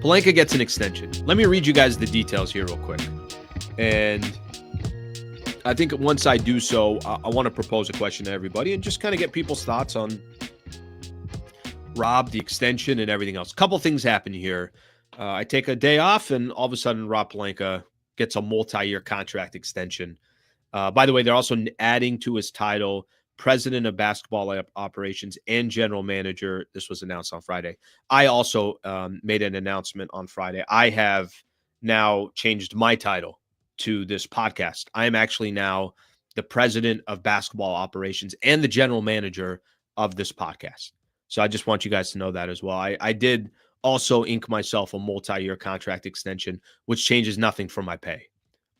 Pelinka gets an extension. Let me read you guys the details here real quick. And I think once I do so, I want to propose a question to everybody and just kind of get people's thoughts on Rob, the extension, and everything else. A couple things happen here. I take a day off, and all of a sudden, Rob Pelinka gets a multi-year contract extension. By the way, they're also adding to his title President of Basketball Operations and General Manager. This was announced on Friday. I also made an announcement on Friday. I have now changed my title to this podcast. I am actually now the President of Basketball Operations and the General Manager of this podcast. So I just want you guys to know that as well. I did also ink myself a multi-year contract extension, which changes nothing for my pay,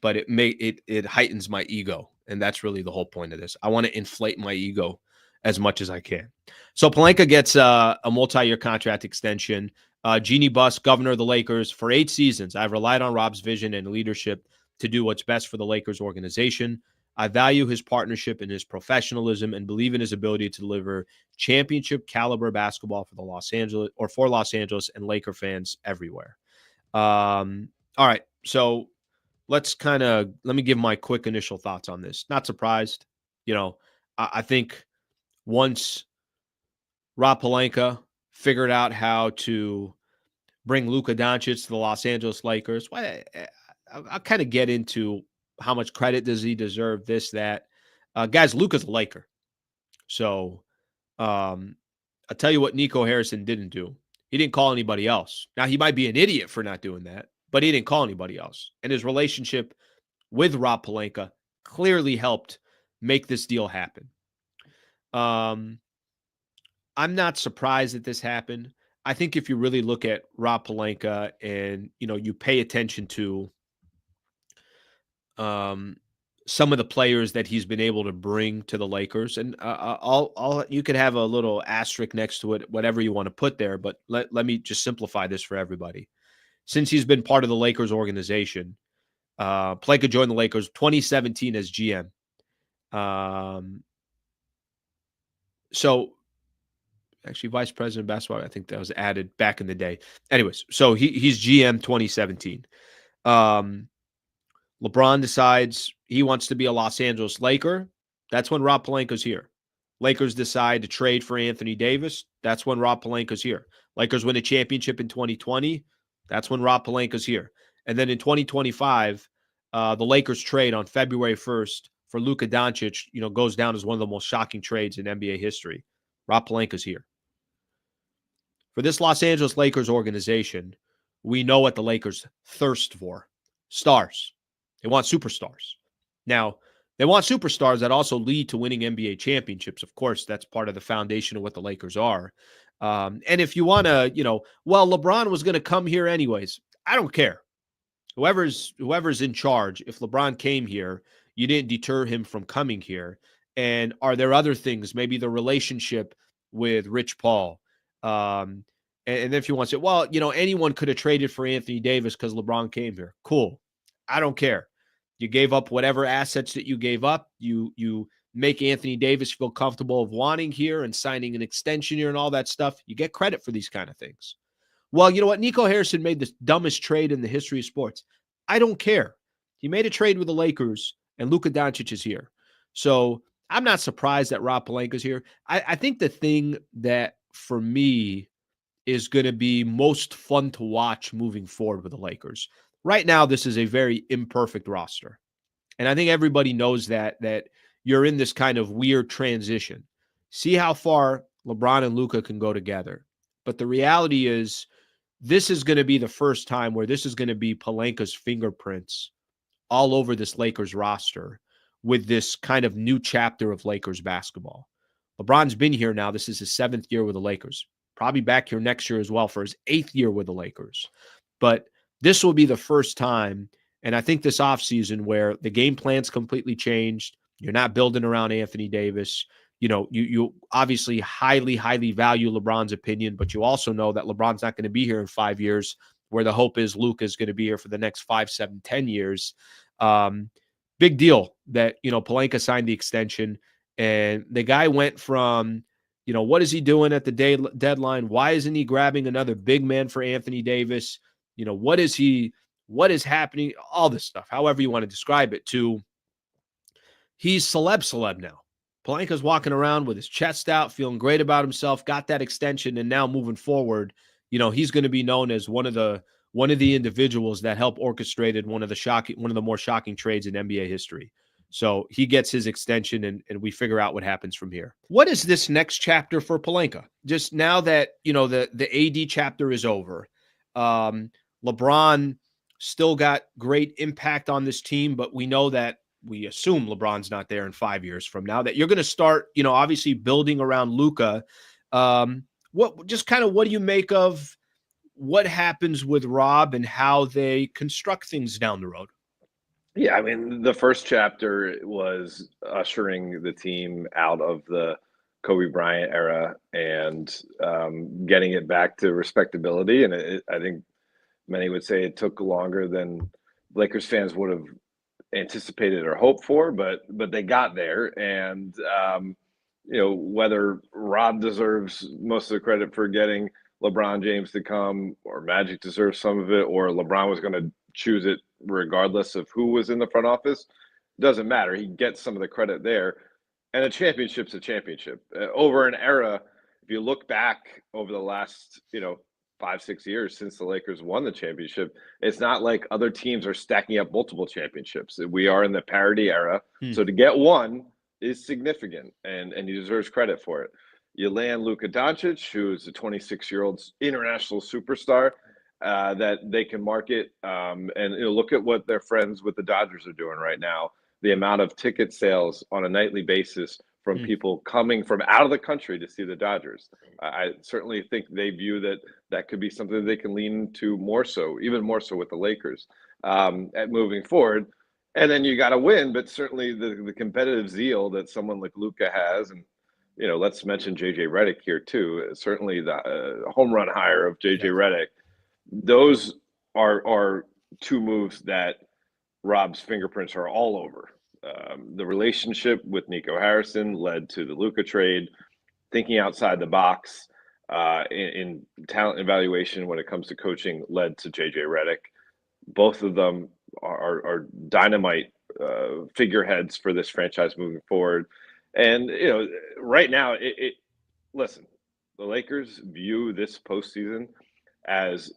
but it heightens my ego. And that's really the whole point of this. I want to inflate my ego as much as I can. So Pelinka gets a multi-year contract extension. Jeannie Buss, governor of the Lakers, for 8 seasons. I've relied on Rob's vision and leadership to do what's best for the Lakers organization. I value his partnership and his professionalism and believe in his ability to deliver championship caliber basketball for Los Angeles and Laker fans everywhere. All right. So let me give my quick initial thoughts on this. Not surprised. I think once Rob Pelinka figured out how to bring Luka Doncic to the Los Angeles Lakers, I'll kind of get into how much credit does he deserve, this, that. Guys, Luka's a Laker. So I'll tell you what Nico Harrison didn't do. He didn't call anybody else. Now, he might be an idiot for not doing that, but he didn't call anybody else. And his relationship with Rob Pelinka clearly helped make this deal happen. I'm not surprised that this happened. I think if you really look at Rob Pelinka and, you pay attention to some of the players that he's been able to bring to the Lakers, and you could have a little asterisk next to it, whatever you want to put there, but let me just simplify this for everybody. Since he's been part of the Lakers organization, Pelinka joined the Lakers 2017 as GM. So actually vice president of basketball, I think that was added back in the day. Anyways, so he's GM 2017. LeBron decides he wants to be a Los Angeles Laker. That's when Rob Pelinka's here. Lakers decide to trade for Anthony Davis. That's when Rob Pelinka's here. Lakers win a championship in 2020. That's when Rob Pelinka's here. And then in 2025, the Lakers trade on February 1st for Luka Doncic, goes down as one of the most shocking trades in NBA history. Rob Pelinka's here. For this Los Angeles Lakers organization, we know what the Lakers thirst for. Stars. They want superstars. Now, they want superstars that also lead to winning NBA championships. Of course, that's part of the foundation of what the Lakers are. And if you want to, LeBron was going to come here anyways. I don't care. Whoever's in charge, if LeBron came here, you didn't deter him from coming here. And are there other things, maybe the relationship with Rich Paul? And if you want to say, anyone could have traded for Anthony Davis because LeBron came here. Cool. I don't care. You gave up whatever assets that you gave up. You make Anthony Davis feel comfortable of wanting here and signing an extension here and all that stuff. You get credit for these kind of things. Well, you know what? Nico Harrison made the dumbest trade in the history of sports. I don't care. He made a trade with the Lakers, and Luka Doncic is here. So I'm not surprised that Rob Pelinka is here. I think the thing that, for me, is going to be most fun to watch moving forward with the Lakers. Right now, this is a very imperfect roster. And I think everybody knows that you're in this kind of weird transition. See how far LeBron and Luka can go together. But the reality is, this is going to be the first time where this is going to be Pelinka's fingerprints all over this Lakers roster with this kind of new chapter of Lakers basketball. LeBron's been here now. This is his 7th year with the Lakers. Probably back here next year as well for his 8th year with the Lakers. But this will be the first time, and I think this offseason, where the game plan's completely changed. You're not building around Anthony Davis. You obviously highly, highly value LeBron's opinion, but you also know that LeBron's not going to be here in 5 years, where the hope is Luka is going to be here for the next 5, 7, 10 years. Big deal that, Pelinka signed the extension, and the guy went from, what is he doing at the deadline? Why isn't he grabbing another big man for Anthony Davis? what is happening, all this stuff, however you want to describe it, to he's celeb now. Pelinka's walking around with his chest out, feeling great about himself, got that extension, and now moving forward, he's going to be known as one of the individuals that helped orchestrated one of the more shocking trades in NBA history. So he gets his extension, and we figure out what happens from here. What is this next chapter for Pelinka? Just now that the AD chapter is over, LeBron still got great impact on this team, but we assume LeBron's not there in 5 years from now, that you're going to start, obviously building around Luka. What do you make of what happens with Rob and how they construct things down the road? Yeah, I mean, the first chapter was ushering the team out of the Kobe Bryant era and getting it back to respectability. And I think many would say it took longer than Lakers fans would have anticipated or hoped for, but they got there. And whether Rob deserves most of the credit for getting LeBron James to come, or Magic deserves some of it, or LeBron was going to choose it regardless of who was in the front office, doesn't matter. He gets some of the credit there. And a championship's a championship. Over an era, if you look back over the last 5-6 years since the Lakers won the championship, it's not like other teams are stacking up multiple championships. We are in the parity era. So to get one is significant, and he deserves credit for it. You land Luka Doncic, who's a 26-year-old international superstar that they can market. And look at what their friends with the Dodgers are doing right now. The amount of ticket sales on a nightly basis from people coming from out of the country to see the Dodgers. I certainly think they view that could be something they can lean into more so, even more so with the Lakers at moving forward. And then you got to win, but certainly the competitive zeal that someone like Luka has, and let's mention JJ Redick here too. Certainly the home run hire of JJ Redick. Those are two moves that Rob's fingerprints are all over. The relationship with Nico Harrison led to the Luka trade. Thinking outside the box in talent evaluation when it comes to coaching led to JJ Redick. Both of them are dynamite figureheads for this franchise moving forward. And right now, listen, the Lakers view this postseason as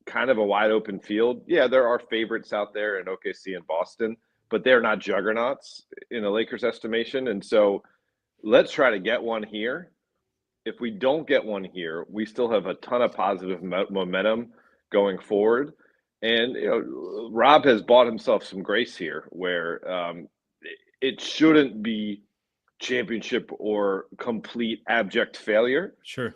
kind of a wide open field. Yeah, there are favorites out there in OKC and Boston, but they're not juggernauts in the Lakers' estimation. And so let's try to get one here. If we don't get one here, we still have a ton of positive momentum going forward. And Rob has bought himself some grace here, where it shouldn't be championship or complete abject failure. Sure.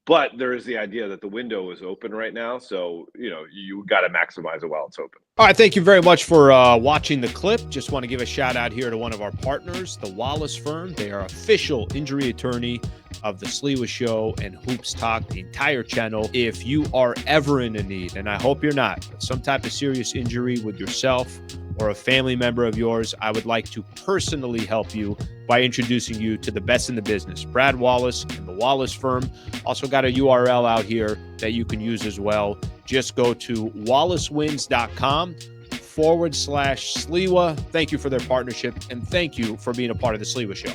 But there is the idea that the window is open right now. So, you got to maximize it while it's open. All right. Thank you very much for watching the clip. Just want to give a shout out here to one of our partners, the Wallace Firm. They are official injury attorney of the Sliwa Show and Hoops Talk, the entire channel. If you are ever in a need, and I hope you're not, but some type of serious injury with yourself or a family member of yours, I would like to personally help you by introducing you to the best in the business, Brad Wallace and the Wallace Firm. Also got a URL out here that you can use as well. Just go to wallacewins.com/Sliwa. Thank you for their partnership, and thank you for being a part of the Sliwa Show.